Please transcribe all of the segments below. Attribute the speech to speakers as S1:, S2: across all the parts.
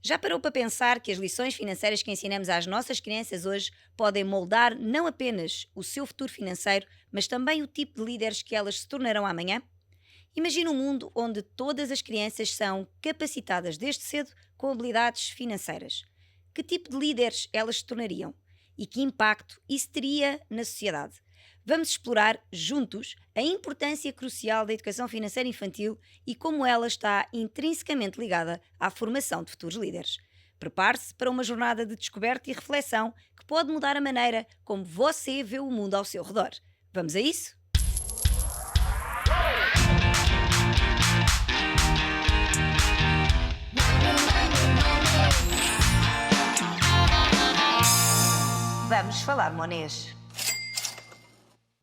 S1: Já parou para pensar que as lições financeiras que ensinamos às nossas crianças hoje podem moldar não apenas o seu futuro financeiro, mas também o tipo de líderes que elas se tornarão amanhã? Imagina um mundo onde todas as crianças são capacitadas desde cedo com habilidades financeiras. Que tipo de líderes elas se tornariam? E que impacto isso teria na sociedade? Vamos explorar juntos a importância crucial da educação financeira infantil e como ela está intrinsecamente ligada à formação de futuros líderes. Prepare-se para uma jornada de descoberta e reflexão que pode mudar a maneira como você vê o mundo ao seu redor. Vamos a isso? Vamos falar monês.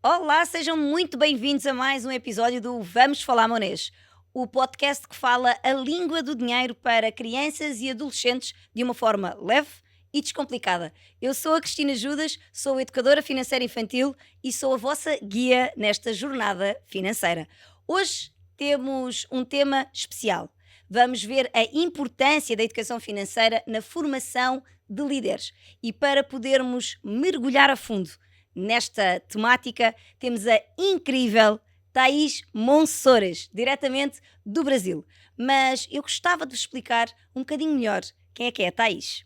S1: Olá, sejam muito bem-vindos a mais um episódio do Vamos Falar Monês, o podcast que fala a língua do dinheiro para crianças e adolescentes de uma forma leve e descomplicada. Eu sou a Cristina Judas, sou educadora financeira infantil e sou a vossa guia nesta jornada financeira. Hoje temos um tema especial. Vamos ver a importância da educação financeira na formação de líderes. E para podermos mergulhar a fundo nesta temática, temos a incrível Thaís Monsores, diretamente do Brasil. Mas eu gostava de vos explicar um bocadinho melhor quem é a Thaís.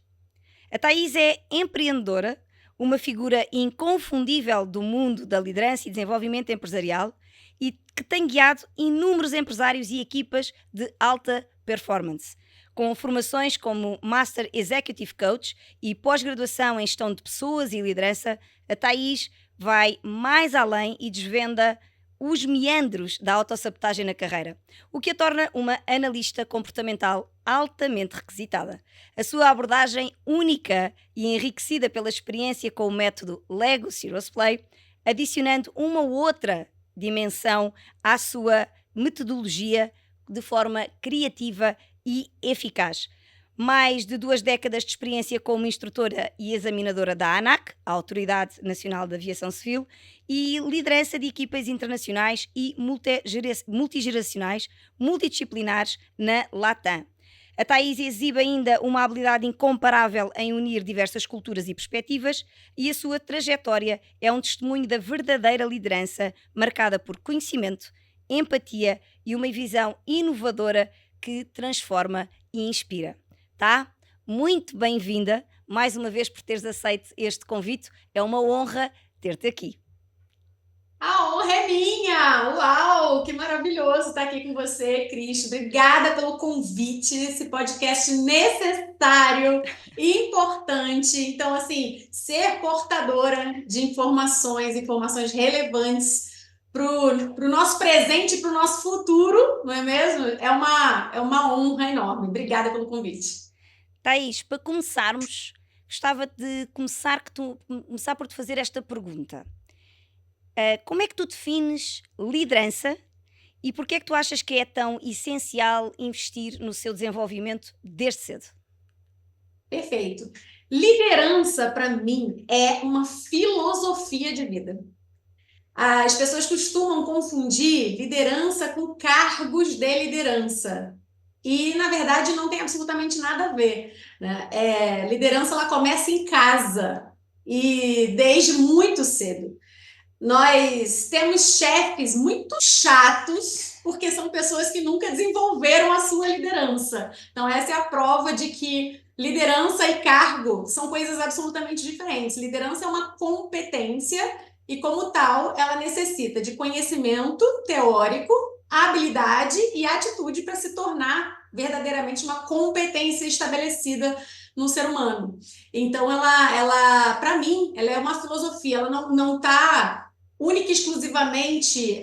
S1: A Thaís é empreendedora, uma figura inconfundível do mundo da liderança e desenvolvimento empresarial e que tem guiado inúmeros empresários e equipas de alta performance. Com formações como Master Executive Coach e pós-graduação em gestão de pessoas e liderança, a Thaís vai mais além e desvenda os meandros da autossabotagem na carreira, o que a torna uma analista comportamental altamente requisitada. A sua abordagem única e enriquecida pela experiência com o método Lego Serious Play, adicionando uma ou outra dimensão à sua metodologia de forma criativa e eficaz. Mais de 2 décadas de experiência como instrutora e examinadora da ANAC, a Autoridade Nacional de Aviação Civil, e liderança de equipas internacionais e multigeracionais, multidisciplinares na LATAM. A Thaís exibe ainda uma habilidade incomparável em unir diversas culturas e perspectivas e a sua trajetória é um testemunho da verdadeira liderança marcada por conhecimento, empatia e uma visão inovadora que transforma e inspira. Tá? Muito bem-vinda, mais uma vez por teres aceito este convite. É uma honra ter-te aqui.
S2: A honra é minha! Uau, que maravilhoso estar aqui com você, Cris. Obrigada pelo convite, esse podcast necessário e importante. Então, assim, ser portadora de informações relevantes para o nosso presente e para o nosso futuro, não é mesmo? É uma honra enorme. Obrigada pelo convite.
S1: Thaís, para começarmos, gostava de começar por te fazer esta pergunta. Como é que tu defines liderança e porquê é que tu achas que é tão essencial investir no seu desenvolvimento desde cedo?
S2: Perfeito. Liderança, para mim, é uma filosofia de vida. As pessoas costumam confundir liderança com cargos de liderança. E, na verdade, não tem absolutamente nada a ver, né? Liderança ela começa em casa e desde muito cedo. Nós temos chefes muito chatos porque são pessoas que nunca desenvolveram a sua liderança. Então, essa é a prova de que liderança e cargo são coisas absolutamente diferentes. Liderança é uma competência e, como tal, ela necessita de conhecimento teórico, habilidade e atitude para se tornar verdadeiramente uma competência estabelecida no ser humano. Então, ela para mim, ela é uma filosofia, ela não está única e exclusivamente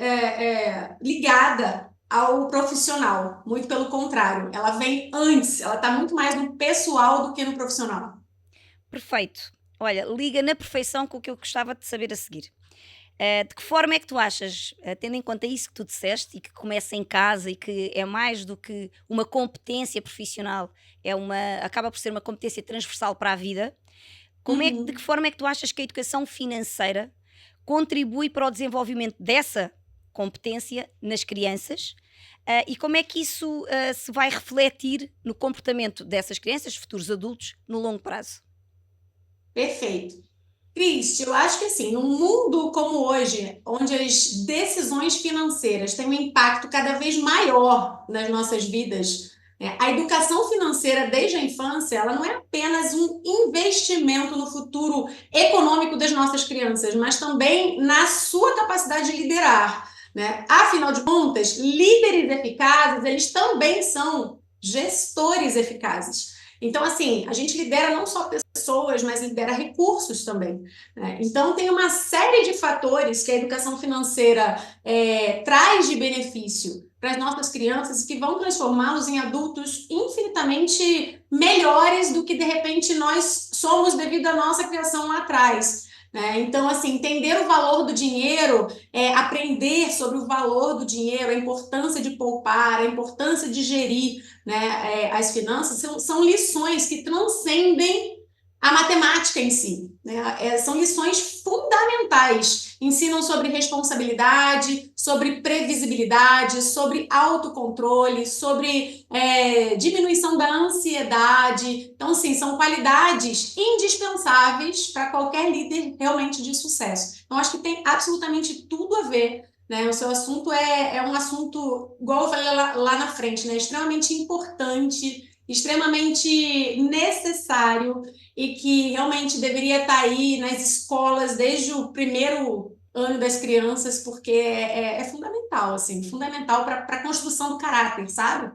S2: ligada ao profissional. Muito pelo contrário, ela vem antes, ela está muito mais no pessoal do que no profissional.
S1: Perfeito. Olha, liga na perfeição com o que eu gostava de saber a seguir. De que forma é que tu achas, tendo em conta isso que tu disseste e que começa em casa e que é mais do que uma competência profissional, acaba por ser uma competência transversal para a vida, de que
S2: Uhum.
S1: forma é que tu achas que a educação financeira contribui para o desenvolvimento dessa competência nas crianças? E como é que isso se vai refletir no comportamento dessas crianças, futuros adultos, no longo prazo?
S2: Perfeito. Cristi, eu acho que assim, num mundo como hoje, onde as decisões financeiras têm um impacto cada vez maior nas nossas vidas, né, a educação financeira desde a infância, ela não é apenas um investimento no futuro econômico das nossas crianças, mas também na sua capacidade de liderar, né? Afinal de contas, líderes eficazes, eles também são gestores eficazes. Então, assim, a gente lidera não só pessoas, mas lidera recursos também, né? Então, tem uma série de fatores que a educação financeira traz de benefício para as nossas crianças que vão transformá-los em adultos infinitamente melhores do que, de repente, nós somos devido à nossa criação lá atrás. Né? Então, assim, entender o valor do dinheiro, aprender sobre o valor do dinheiro, a importância de poupar, a importância de gerir, né, as finanças, são lições que transcendem a matemática em si, né? São lições fundamentais, ensinam sobre responsabilidade, sobre previsibilidade, sobre autocontrole, sobre diminuição da ansiedade. Então, sim, são qualidades indispensáveis para qualquer líder realmente de sucesso. Então, acho que tem absolutamente tudo a ver, né? O seu assunto é um assunto, igual eu falei lá na frente, né? Extremamente importante, extremamente necessário e que realmente deveria estar aí nas escolas desde o primeiro ano das crianças, porque é fundamental, assim, fundamental para a construção do caráter, sabe?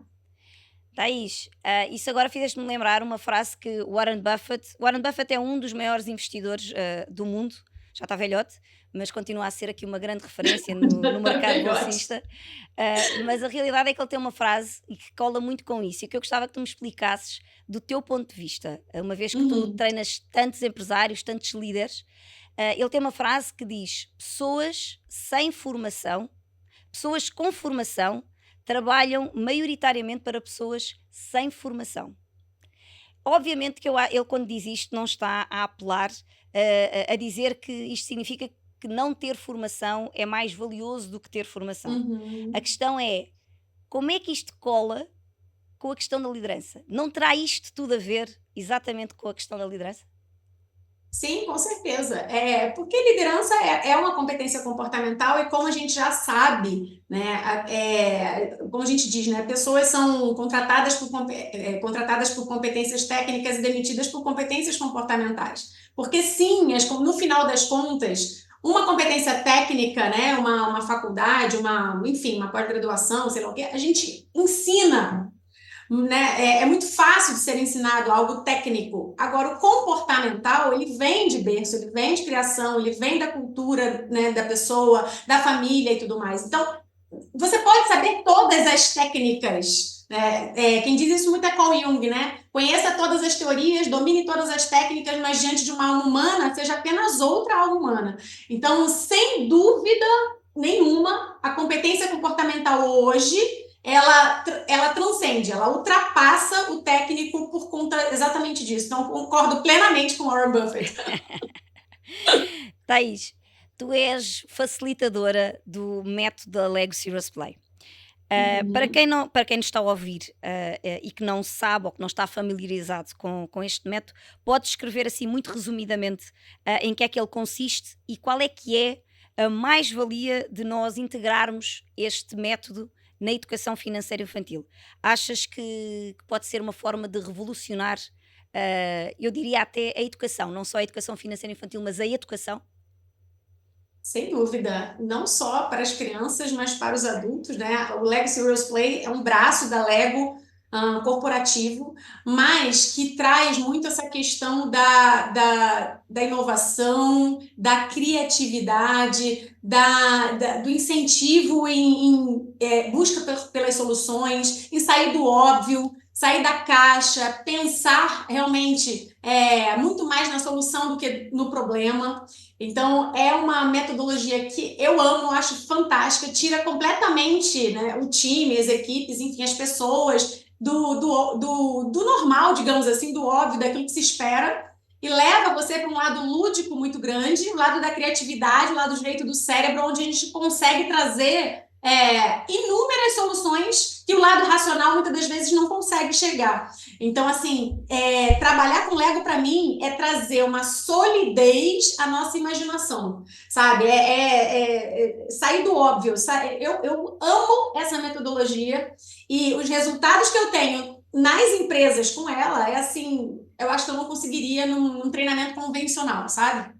S1: Thaís, isso agora fizeste-me lembrar uma frase que Warren Buffett é um dos maiores investidores do mundo, já está velhote, mas continua a ser aqui uma grande referência no mercado
S2: Velhote.
S1: bolsista. Mas a realidade é que ele tem uma frase e que cola muito com isso, e que eu gostava que tu me explicasses do teu ponto de vista, uma vez que tu
S2: Uhum.
S1: treinas tantos empresários, tantos líderes. Ele tem uma frase que diz: pessoas com formação trabalham maioritariamente para pessoas sem formação. Obviamente que ele, quando diz isto, não está a apelar, a dizer que isto significa que não ter formação é mais valioso do que ter formação. A
S2: Uhum.
S1: questão é, como é que isto cola com a questão da liderança? Não terá isto tudo a ver exatamente com a questão da liderança?
S2: Sim, com certeza. Porque liderança é uma competência comportamental e como a gente já sabe, né, como a gente diz, né, pessoas são contratadas por competências técnicas e demitidas por competências comportamentais. Porque sim, no final das contas, uma competência técnica, né, uma faculdade, enfim, uma pós-graduação, sei lá o quê, a gente ensina, né? É muito fácil de ser ensinado algo técnico. Agora, o comportamental, ele vem de berço, ele vem de criação, ele vem da cultura, né, da pessoa, da família e tudo mais. Então, você pode saber todas as técnicas, né? Quem diz isso muito é Carl Jung, né? Conheça todas as teorias, domine todas as técnicas, mas diante de uma alma humana, seja apenas outra alma humana. Então, sem dúvida nenhuma, a competência comportamental hoje ela transcende, ela ultrapassa o técnico por conta exatamente disso. Então, concordo plenamente com Warren Buffett.
S1: Thaís, tu és facilitadora do método da Lego Serious Play.
S2: Uhum.
S1: Para quem nos está a ouvir e que não sabe ou que não está familiarizado com este método, pode escrever assim muito resumidamente em que é que ele consiste e qual é que é a mais-valia de nós integrarmos este método na educação financeira infantil. Achas que pode ser uma forma de revolucionar, eu diria até a educação, não só a educação financeira infantil, mas a educação?
S2: Sem dúvida, não só para as crianças, mas para os adultos, né? O Lego Serious Play é um braço da Lego corporativo, mas que traz muito essa questão da inovação, da criatividade, do incentivo em busca pelas soluções, em sair do óbvio, sair da caixa, pensar realmente muito mais na solução do que no problema. Então, é uma metodologia que eu amo, acho fantástica, tira completamente, né, o time, as equipes, enfim, as pessoas do normal, digamos assim, do óbvio, daquilo que se espera, e leva você para um lado lúdico muito grande, o lado da criatividade, o lado direito do cérebro, onde a gente consegue trazer inúmeras soluções que o lado racional muitas das vezes não consegue chegar. Então, assim, trabalhar com Lego para mim é trazer uma solidez à nossa imaginação, sabe? Sair do óbvio. Eu amo essa metodologia e os resultados que eu tenho nas empresas com ela é assim, eu acho que eu não conseguiria num treinamento convencional, sabe?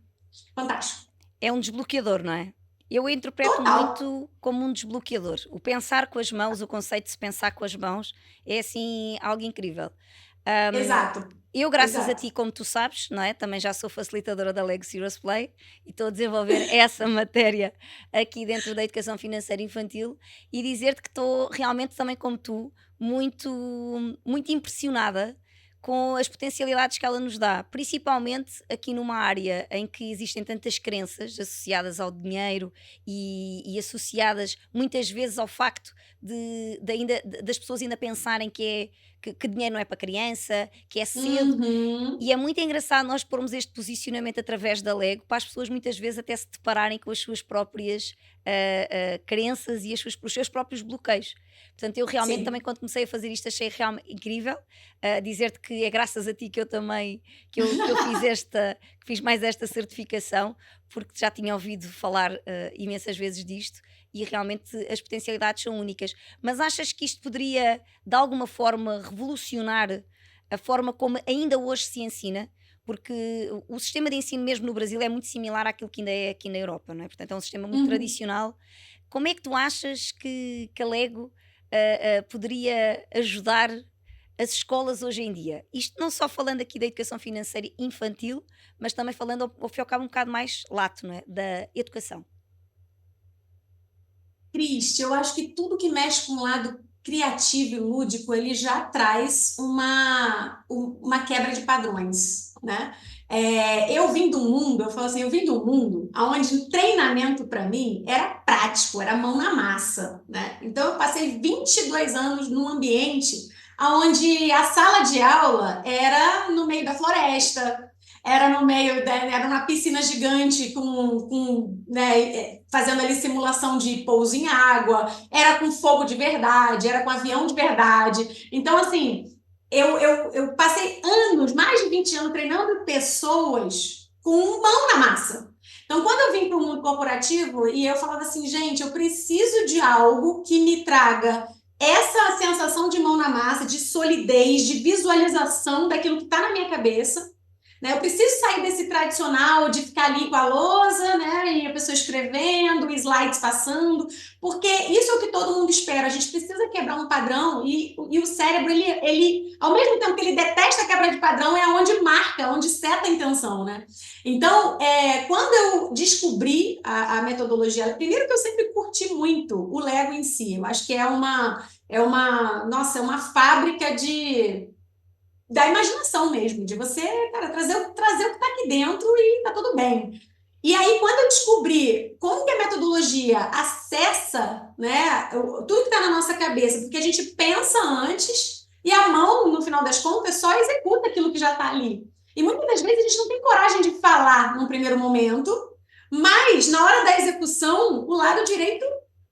S2: Fantástico.
S1: É um desbloqueador, não é? Eu interpreto
S2: Total.
S1: muito como um desbloqueador. O pensar com as mãos, o conceito de se pensar com as mãos, é assim algo incrível. Ahm,
S2: Exato.
S1: eu, graças a
S2: Exato.
S1: ti, como tu sabes, não é? Também já sou facilitadora da Lego Serious Play e estou a desenvolver essa matéria aqui dentro da educação financeira infantil e dizer-te que estou realmente também como tu, muito, muito impressionada com as potencialidades que ela nos dá, principalmente aqui numa área em que existem tantas crenças associadas ao dinheiro e associadas muitas vezes ao facto das pessoas ainda pensarem que dinheiro não é para criança, que é cedo.
S2: Uhum.
S1: E é muito engraçado nós pormos este posicionamento através da Lego para as pessoas muitas vezes até se depararem com as suas próprias crenças e os seus próprios bloqueios. Portanto, eu realmente também
S2: Sim.
S1: quando comecei a fazer isto achei realmente incrível. Dizer-te que é graças a ti que eu também que eu que fiz mais esta certificação, porque já tinha ouvido falar imensas vezes disto e realmente as potencialidades são únicas. Mas achas que isto poderia de alguma forma revolucionar a forma como ainda hoje se ensina, porque o sistema de ensino mesmo no Brasil é muito similar àquilo que ainda é aqui na Europa, não é? Portanto, é um sistema muito
S2: Uhum.
S1: tradicional. Como é que tu achas que a Lego poderia ajudar as escolas hoje em dia? Isto não só falando aqui da educação financeira infantil, mas também falando ao fim e ao cabo um bocado mais lato, não é? Da educação.
S2: Triste, eu acho que tudo que mexe com o lado criativo e lúdico, ele já traz uma quebra de padrões, né? Eu vim do mundo, eu falo assim, eu vim do mundo onde o treinamento para mim era prático, era mão na massa, né? Então eu passei 22 anos num ambiente onde a sala de aula era no meio da floresta, era uma piscina gigante né, fazendo ali simulação de pouso em água, era com fogo de verdade, era com avião de verdade. Então, assim, eu passei anos, mais de 20 anos, treinando pessoas com mão na massa. Então, quando eu vim para o mundo corporativo e eu falava assim, gente, eu preciso de algo que me traga essa sensação de mão na massa, de solidez, de visualização daquilo que está na minha cabeça, né? Eu preciso sair desse tradicional de ficar ali com a lousa, né? E a pessoa escrevendo, slides passando, porque isso é o que todo mundo espera. A gente precisa quebrar um padrão e o cérebro, ao mesmo tempo que ele detesta a quebra de padrão, é onde marca, onde seta a intenção, né? Então, quando eu descobri a metodologia, primeiro que eu sempre curti muito o Lego em si, eu acho que nossa, é uma fábrica da imaginação mesmo, de você, cara, trazer o que está aqui dentro e tá tudo bem. E aí, quando eu descobri como que a metodologia acessa, né, tudo que está na nossa cabeça, porque a gente pensa antes e a mão, no final das contas, só executa aquilo que já está ali. E muitas das vezes a gente não tem coragem de falar num primeiro momento, mas na hora da execução, o lado direito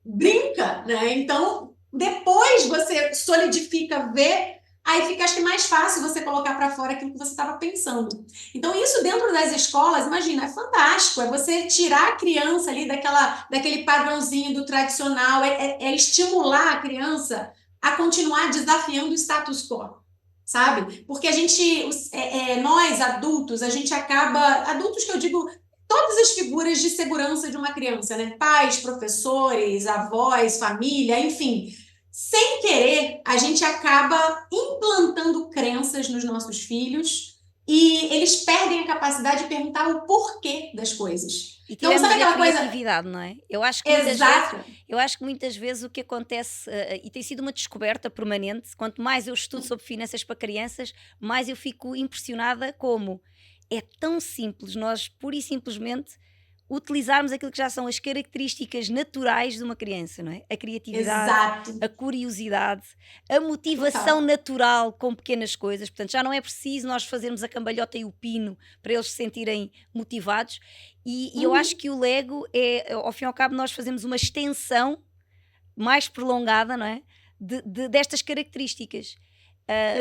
S2: brinca, né? Então, depois você solidifica, vê. Aí fica, acho que mais fácil você colocar para fora aquilo que você estava pensando. Então, isso dentro das escolas, imagina, é fantástico. É você tirar a criança ali daquele padrãozinho do tradicional, é estimular a criança a continuar desafiando o status quo, sabe? Porque nós adultos, a gente acaba, adultos que eu digo, todas as figuras de segurança de uma criança, né? Pais, professores, avós, família, enfim, sem querer, a gente acaba implantando crenças nos nossos filhos e eles perdem a capacidade de perguntar o porquê das coisas.
S1: E
S2: Então,
S1: tivemos
S2: sabe
S1: a
S2: aquela coisa
S1: criatividade, não é?
S2: exata?
S1: Eu acho que muitas vezes o que acontece, e tem sido uma descoberta permanente, quanto mais eu estudo sobre finanças para crianças, mais eu fico impressionada como é tão simples nós, pura e simplesmente, utilizarmos aquilo que já são as características naturais de uma criança, não é? A criatividade,
S2: Exato,
S1: a curiosidade, a motivação
S2: total.
S1: natural com pequenas coisas. Portanto, já não é preciso nós fazermos a cambalhota e o pino para eles se sentirem motivados. E eu acho
S2: Uhum.
S1: que o Lego é, ao fim e ao cabo, nós fazemos uma extensão, mais prolongada, não é? Destas características.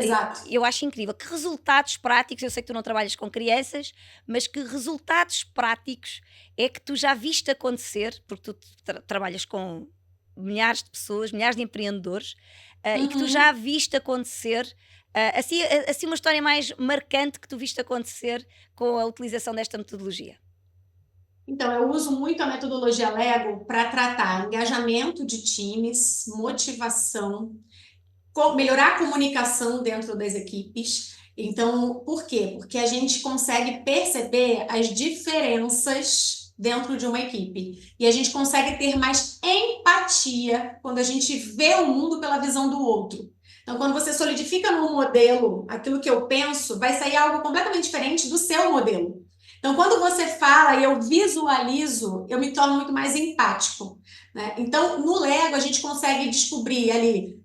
S2: Exato.
S1: Eu acho incrível. Que resultados práticos, eu sei que tu não trabalhas com crianças, mas que resultados práticos é que tu já viste acontecer, porque tu trabalhas com milhares de pessoas, milhares de empreendedores, e que tu já
S2: Uhum.
S1: viste acontecer, assim uma história mais marcante que tu viste acontecer com a utilização desta metodologia.
S2: Então, eu uso muito a metodologia Lego para tratar engajamento de times, motivação, melhorar a comunicação dentro das equipes. Então, por quê? Porque a gente consegue perceber as diferenças dentro de uma equipe. E a gente consegue ter mais empatia quando a gente vê o mundo pela visão do outro. Então, quando você solidifica num modelo aquilo que eu penso, vai sair algo completamente diferente do seu modelo. Então, quando você fala e eu visualizo, eu me torno muito mais empático, né? Então, no Lego, a gente consegue descobrir ali,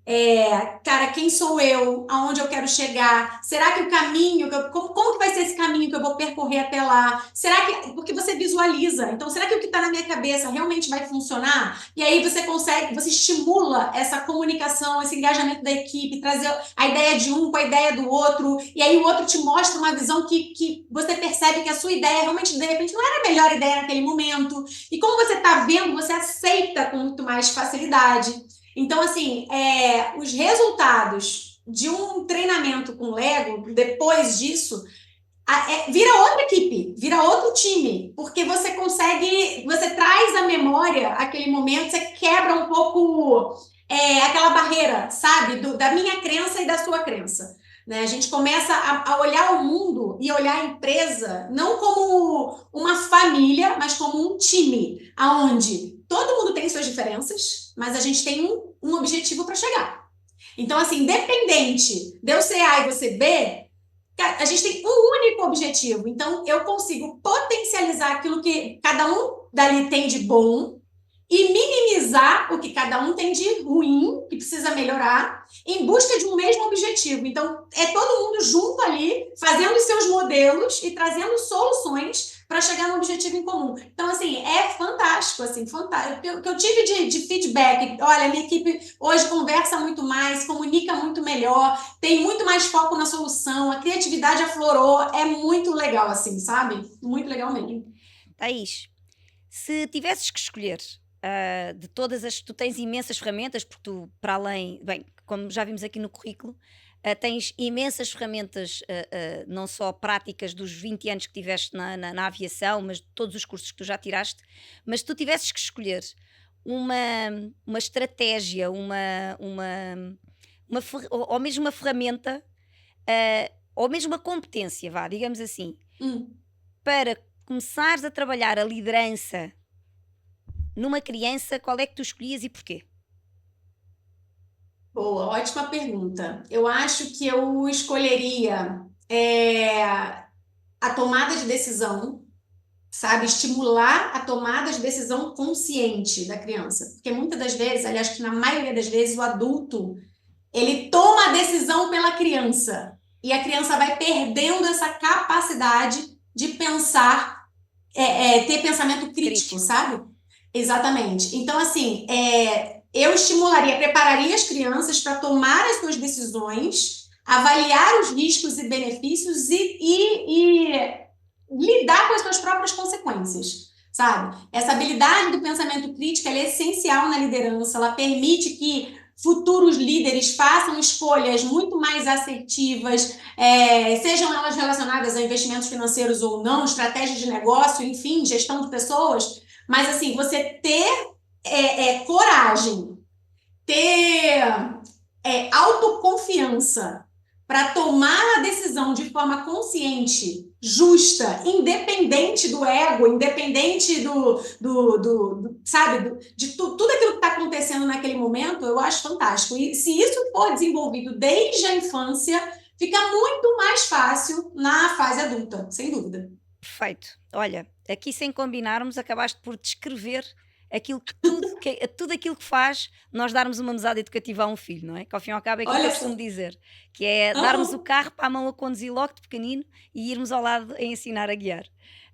S2: cara, quem sou eu? Aonde eu quero chegar? Será que o caminho, como que vai ser esse caminho que eu vou percorrer até lá? Será que, porque você visualiza, então, será que o que está na minha cabeça realmente vai funcionar? E aí você consegue, você estimula essa comunicação, esse engajamento da equipe, trazer a ideia de um com a ideia do outro, e aí o outro te mostra uma visão que você percebe que a sua ideia realmente, de repente, não era a melhor ideia naquele momento. E como você está vendo, você aceita com muito mais facilidade. Então, assim, os resultados de um treinamento com Lego, depois disso, vira outra equipe, vira outro time, porque você consegue, você traz à memória aquele momento, você quebra um pouco aquela barreira, sabe, da minha crença e da sua crença. Né? A gente começa a olhar o mundo e olhar a empresa não como uma família, mas como um time, aonde todo mundo tem suas diferenças, mas a gente tem um objetivo para chegar. Então, assim, independente de eu ser A e você B, a gente tem um único objetivo. Então, eu consigo potencializar aquilo que cada um dali tem de bom e minimizar o que cada um tem de ruim, que precisa melhorar, em busca de um mesmo objetivo. Então, é todo mundo junto ali, fazendo seus modelos e trazendo soluções para chegar no objetivo em comum. Então, assim, é fantástico, assim, fantástico. O que eu tive de feedback, olha, a minha equipe hoje conversa muito mais, comunica muito melhor, tem muito mais foco na solução, a criatividade aflorou, é muito legal, assim, sabe? Muito legal mesmo.
S1: Thaís, se tivesses que escolher de todas as. Tu tens imensas ferramentas, porque tu, para além. Bem, como já vimos aqui no currículo, tens imensas ferramentas, não só práticas dos 20 anos que tiveste na aviação, mas de todos os cursos que tu já tiraste. Mas se tu tivesses que escolher uma, uma estratégia, ou mesmo uma ferramenta, ou mesmo uma competência, vá, digamos assim,
S2: Hum.
S1: para começares a trabalhar a liderança numa criança, qual é que tu escolhias e porquê?
S2: Boa, ótima pergunta. Eu acho que eu escolheria a tomada de decisão, sabe? Estimular a tomada de decisão consciente da criança. Porque muitas das vezes, aliás, que na maioria das vezes, o adulto, ele toma a decisão pela criança. E a criança vai perdendo essa capacidade de pensar, ter pensamento crítico,
S1: Crítico.
S2: sabe? Exatamente. Então, assim, eu estimularia, prepararia as crianças para tomar as suas decisões, avaliar os riscos e benefícios e lidar com as suas próprias consequências, sabe? Essa habilidade do pensamento crítico ela é essencial na liderança, ela permite que futuros líderes façam escolhas muito mais assertivas, sejam elas relacionadas a investimentos financeiros ou não, estratégia de negócio, enfim, gestão de pessoas, mas assim, você ter coragem, ter autoconfiança para tomar a decisão de forma consciente, justa, independente do ego, independente sabe, tudo aquilo que está acontecendo naquele momento, eu acho fantástico. E se isso for desenvolvido desde a infância, fica muito mais fácil na fase adulta, sem dúvida.
S1: Perfeito. Olha, aqui sem combinarmos, acabaste por descrever tudo aquilo que faz nós darmos uma mesada educativa a um filho, não é? Que ao fim e ao cabo é aquilo que eu
S2: Olha
S1: costumo
S2: só.
S1: dizer, que é darmos o
S2: Uhum.
S1: carro para a mão a conduzir logo de pequenino e irmos ao lado a ensinar a guiar.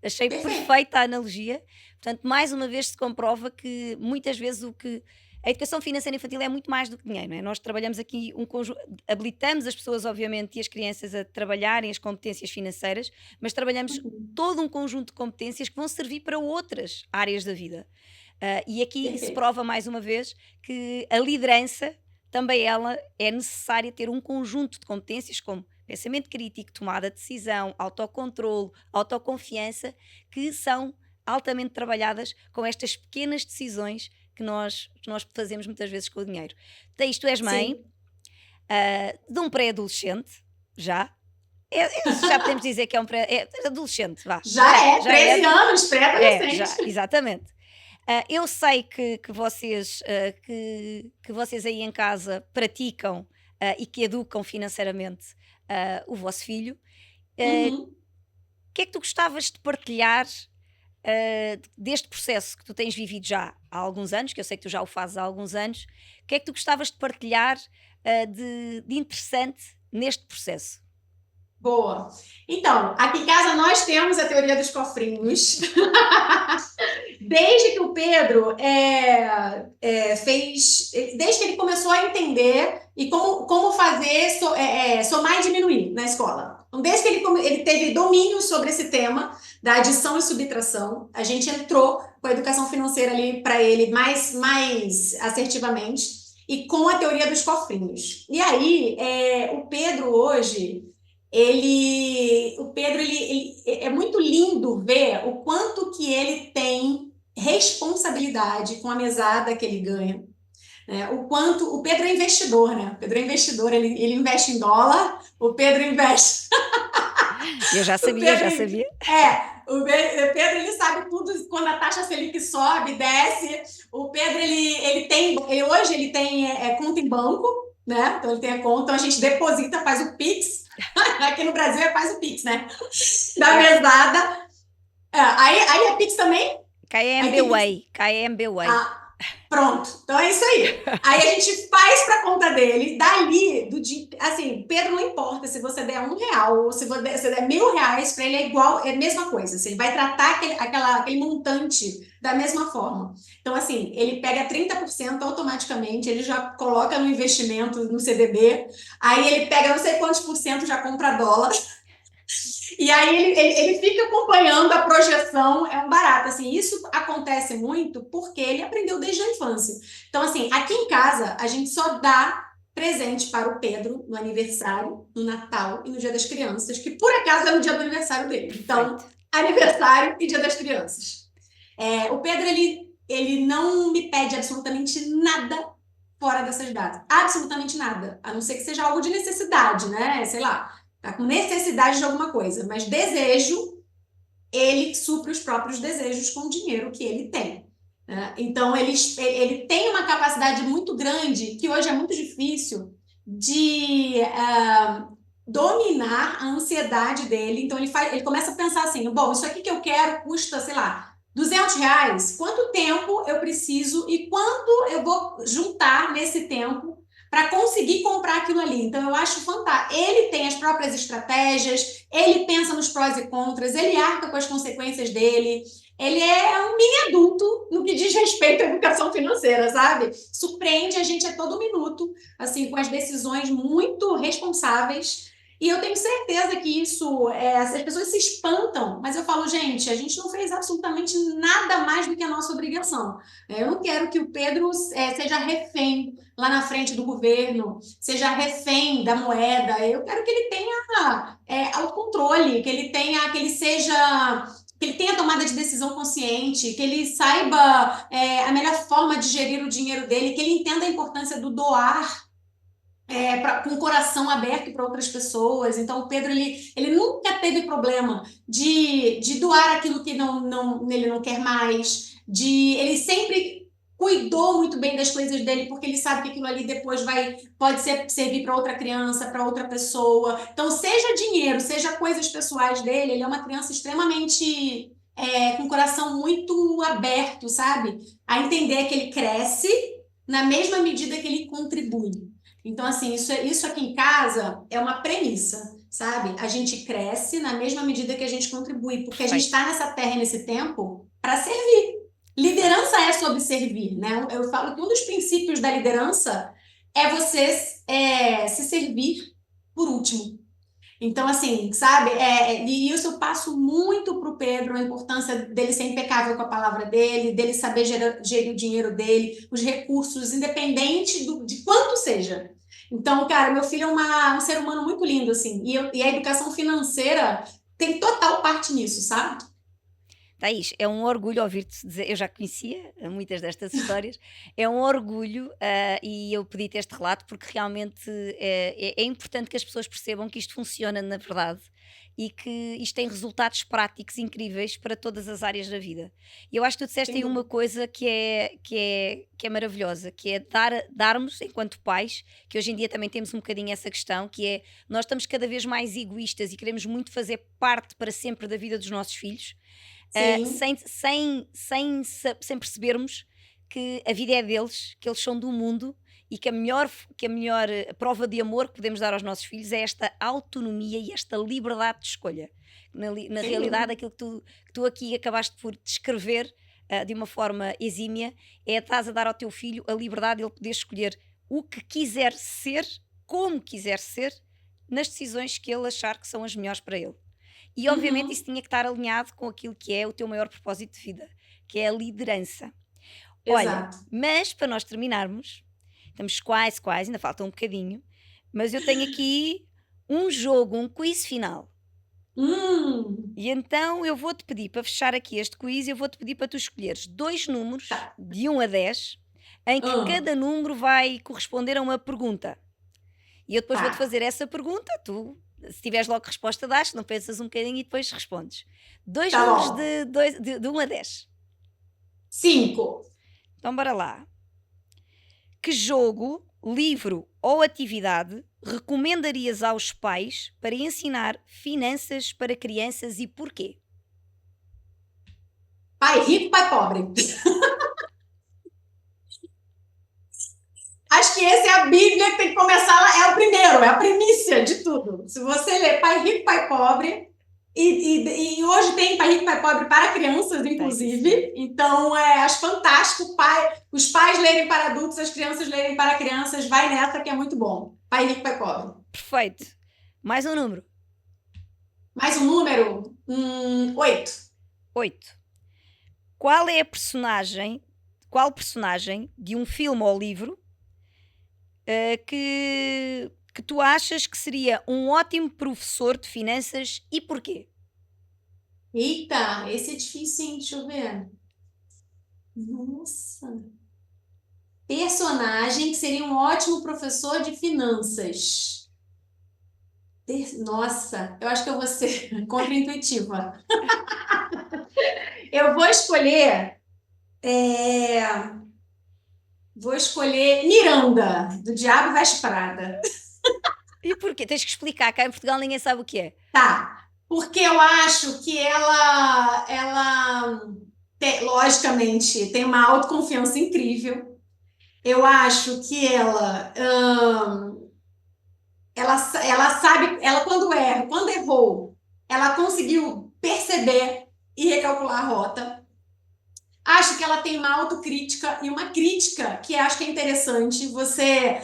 S1: Achei
S2: Perfeito.
S1: perfeita a analogia. Portanto, mais uma vez se comprova que muitas vezes A educação financeira infantil é muito mais do que dinheiro, não é? Nós trabalhamos aqui um conjunto, habilitamos as pessoas, obviamente, e as crianças a trabalharem as competências financeiras, mas trabalhamos
S2: Uhum.
S1: todo um conjunto de competências que vão servir para outras áreas da vida. E aqui se
S2: Perfeito.
S1: prova mais uma vez que a liderança, também ela, é necessária ter um conjunto de competências como pensamento crítico, tomada de decisão, autocontrole, autoconfiança, que são altamente trabalhadas com estas pequenas decisões que nós fazemos muitas vezes com o dinheiro. Tu és mãe
S2: Sim.
S1: de um pré-adolescente, já. Já podemos dizer que é um adolescente, vá.
S2: Já é,
S1: Já é,
S2: 13 anos,
S1: já,
S2: pré-adolescente.
S1: exatamente. Eu sei que vocês, que vocês aí em casa praticam e que educam financeiramente o vosso filho.
S2: Uhum.
S1: O que é que tu gostavas de partilhar deste processo que tu tens vivido já há alguns anos, que eu sei que tu já o fazes há alguns anos? O que é que tu gostavas de partilhar de interessante neste processo?
S2: Boa. Então, aqui em casa nós temos a teoria dos cofrinhos. Desde que o Pedro desde que ele começou a entender e como fazer somar e diminuir na escola. Então, desde que ele teve domínio sobre esse tema da adição e subtração, a gente entrou com a educação financeira ali para ele mais assertivamente e com a teoria dos cofrinhos. E aí, o Pedro hoje é muito lindo ver o quanto que ele tem responsabilidade com a mesada que ele ganha, né? O quanto o Pedro é investidor, né? O Pedro é investidor, ele investe em dólar, o Pedro investe,
S1: Eu já
S2: o
S1: sabia,
S2: Pedro
S1: já sabia.
S2: o Pedro ele sabe tudo quando a taxa Selic sobe, desce. O Pedro hoje ele tem conta em banco, né? Então ele tem a conta, então a gente deposita, faz o Pix. Aqui no Brasil faz o Pix, né? Da
S1: É,
S2: mesada. Aí é Pix também? Aí
S1: KMB
S2: tem Pix.
S1: Way, KMB Way.
S2: Ah, pronto. Então é isso aí. Aí a gente faz para conta dele, dali, assim, Pedro, não importa se você der R$ 1 ou se você der R$ 1.000, para ele é igual, é a mesma coisa. Assim, ele vai tratar aquele montante da mesma forma. Então, assim, ele pega 30% automaticamente, ele já coloca no investimento, no CDB, aí ele pega não sei quantos por cento, já compra dólar. E aí ele fica acompanhando a projeção, é um barato, assim, isso acontece muito porque ele aprendeu desde a infância. Então, assim, aqui em casa, a gente só dá presente para o Pedro no aniversário, no Natal e no Dia das Crianças, que por acaso é no dia do aniversário dele.
S1: Perfeito.
S2: Então, aniversário e Dia das Crianças. O Pedro, ele não me pede absolutamente nada fora dessas datas. Absolutamente nada. A não ser que seja algo de necessidade, né? Sei lá, tá com necessidade de alguma coisa. Mas desejo, ele supre os próprios desejos com o dinheiro que ele tem, né? Então, ele tem uma capacidade muito grande, que hoje é muito difícil, de dominar a ansiedade dele. Então, ele começa a pensar assim, bom, isso aqui que eu quero custa, sei lá, R$ 200. Quanto tempo eu preciso e quanto eu vou juntar nesse tempo para conseguir comprar aquilo ali? Então, eu acho fantástico. Ele tem as próprias estratégias, ele pensa nos prós e contras, ele arca com as consequências dele. Ele é um mini adulto no que diz respeito à educação financeira, sabe? Surpreende a gente a todo minuto, assim, com as decisões muito responsáveis. E eu tenho certeza que as pessoas se espantam, mas eu falo, gente, a gente não fez absolutamente nada mais do que a nossa obrigação. Eu não quero que o Pedro seja refém lá na frente do governo, seja refém da moeda. Eu quero que ele tenha autocontrole, que ele tenha tomada de decisão consciente, que ele saiba a melhor forma de gerir o dinheiro dele, que ele entenda a importância do doar com o coração aberto para outras pessoas. Então, o Pedro ele nunca teve problema de doar aquilo que ele não quer mais, ele sempre cuidou muito bem das coisas dele, porque ele sabe que aquilo ali depois pode servir para outra criança, para outra pessoa. Então, seja dinheiro, seja coisas pessoais dele, ele é uma criança extremamente com o coração muito aberto, sabe? A entender que ele cresce na mesma medida que ele contribui. Então, assim, isso aqui em casa é uma premissa, sabe? A gente cresce na mesma medida que a gente contribui, porque a gente
S1: Perfeito.
S2: está nessa terra, nesse tempo, para servir. Liderança é sobre servir, né? Eu falo que um dos princípios da liderança é você se servir por último. Então, assim, sabe? E isso eu passo muito para o Pedro, a importância dele ser impecável com a palavra dele, dele saber gerir o dinheiro dele, os recursos, independente de quanto seja. Então, cara, meu filho é um ser humano muito lindo, assim, e a educação financeira tem total parte nisso, sabe?
S1: Thaís, é um orgulho ouvir-te dizer, eu já conhecia muitas destas histórias, é um orgulho e eu pedi-te este relato porque realmente é importante que as pessoas percebam que isto funciona na verdade e que isto tem resultados práticos incríveis para todas as áreas da vida. E eu acho que tu disseste
S2: Sem
S1: aí uma
S2: dúvida.
S1: coisa que é maravilhosa, que é darmos, enquanto pais, que hoje em dia também temos um bocadinho essa questão, que é nós estamos cada vez mais egoístas e queremos muito fazer parte para sempre da vida dos nossos filhos
S2: Sim.
S1: sem percebermos que a vida é deles, que eles são do mundo e que a melhor prova de amor que podemos dar aos nossos filhos é esta autonomia e esta liberdade de escolha. Na
S2: Sem dúvida.
S1: realidade, aquilo que tu aqui acabaste por descrever de uma forma exímia é estás a dar ao teu filho a liberdade de ele poder escolher o que quiser ser, como quiser ser, nas decisões que ele achar que são as melhores para ele. E obviamente isso
S2: Uhum.
S1: tinha que estar alinhado com aquilo que é o teu maior propósito de vida, que é a liderança. Olha,
S2: Exato.
S1: mas para nós terminarmos, estamos quase, ainda falta um bocadinho, mas eu tenho aqui um jogo, um quiz final.
S2: Hum.
S1: E então eu vou-te pedir, para fechar aqui este quiz, eu vou-te pedir para tu escolheres dois números,
S2: Tá.
S1: de 1 a 10, em que
S2: Hum.
S1: cada número vai corresponder a uma pergunta. E eu depois vou-te
S2: Tá.
S1: fazer essa pergunta, tu, se tiveres logo resposta, dás, não pensas um bocadinho e depois respondes. Dois
S2: Tá
S1: números
S2: bom.
S1: de 1 a 10.
S2: 5.
S1: Então, bora lá. Que jogo, livro ou atividade recomendarias aos pais para ensinar finanças para crianças e porquê?
S2: Pai rico, pai pobre. Acho que essa é a Bíblia que tem que começar lá. É o primeiro, é a primícia de tudo. Se você ler Pai Rico, Pai Pobre, e hoje tem Pai Rico, Pai Pobre para crianças,
S1: Tem, sim, senhora.
S2: inclusive. Então, acho fantástico os pais lerem para adultos, as crianças lerem para crianças. Vai nessa que é muito bom. Pai Rico, Pai Pobre.
S1: Perfeito. Mais um número.
S2: Mais um número? 8.
S1: 8. Qual é a personagem, qual personagem de um filme ou livro que tu achas que seria um ótimo professor de finanças e porquê?
S2: Eita, esse é difícil, hein? Deixa eu ver. Nossa. Personagem que seria um ótimo professor de finanças. Nossa, eu acho que eu vou ser contra-intuitiva. Eu é, vou escolher Miranda, do Diabo Veste Prada.
S1: E porquê? Tens que explicar, cá em Portugal ninguém sabe o que é.
S2: Tá, porque eu acho que ela logicamente, tem uma autoconfiança incrível. Eu acho que ela sabe, ela quando errou, ela conseguiu perceber e recalcular a rota. Acho que ela tem uma autocrítica e uma crítica que acho que é interessante você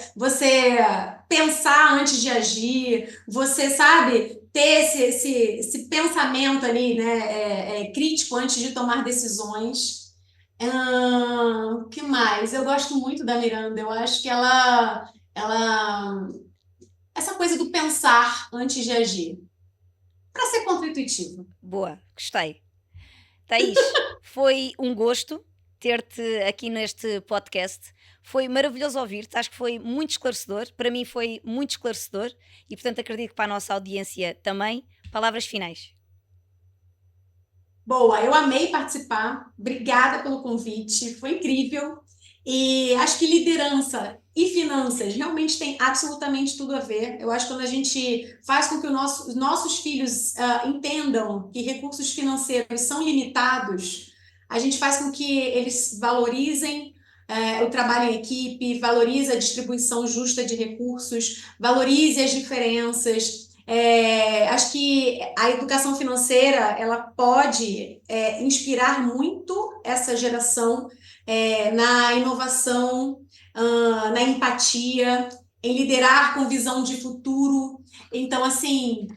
S2: pensar antes de agir, você sabe ter esse pensamento ali, né, crítico antes de tomar decisões. Que mais? Eu gosto muito da Miranda. Eu acho que ela essa coisa do pensar antes de agir, para ser contra-intuitivo.
S1: Boa, gostei. Thaís, foi um gosto ter-te aqui neste podcast. Foi maravilhoso ouvir-te, acho que foi muito esclarecedor. Para mim foi muito esclarecedor e, portanto, acredito que para a nossa audiência também. Palavras finais.
S2: Boa, eu amei participar. Obrigada pelo convite, foi incrível. E acho que liderança e finanças realmente tem absolutamente tudo a ver. Eu acho que quando a gente faz com que os nossos filhos entendam que recursos financeiros são limitados, a gente faz com que eles valorizem o trabalho em equipe, valorize a distribuição justa de recursos, valorize as diferenças. Acho que a educação financeira ela pode inspirar muito essa geração na inovação, na empatia, em liderar com visão de futuro. Então, assim,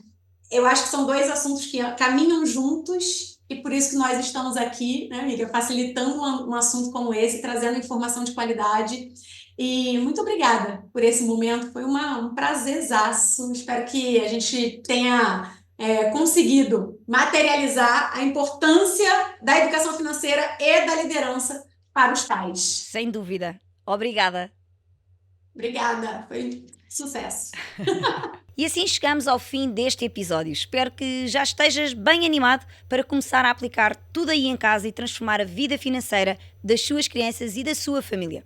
S2: eu acho que são dois assuntos que caminham juntos e por isso que nós estamos aqui, né, amiga, facilitando um assunto como esse, trazendo informação de qualidade. E muito obrigada por esse momento, foi um prazerzaço. Espero que a gente tenha conseguido materializar a importância da educação financeira e da liderança para os pais.
S1: Sem dúvida. Obrigada.
S2: Obrigada, foi sucesso.
S1: E assim chegamos ao fim deste episódio. Espero que já estejas bem animado para começar a aplicar tudo aí em casa e transformar a vida financeira das suas crianças e da sua família.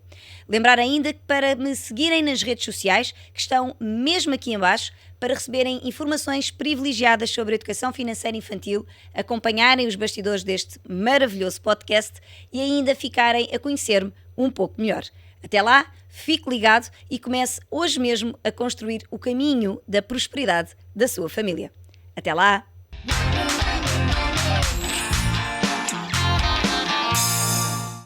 S1: Lembrar ainda que para me seguirem nas redes sociais, que estão mesmo aqui em baixo, para receberem informações privilegiadas sobre a educação financeira infantil, acompanharem os bastidores deste maravilhoso podcast e ainda ficarem a conhecer-me um pouco melhor. Até lá, fique ligado e comece hoje mesmo a construir o caminho da prosperidade da sua família. Até lá!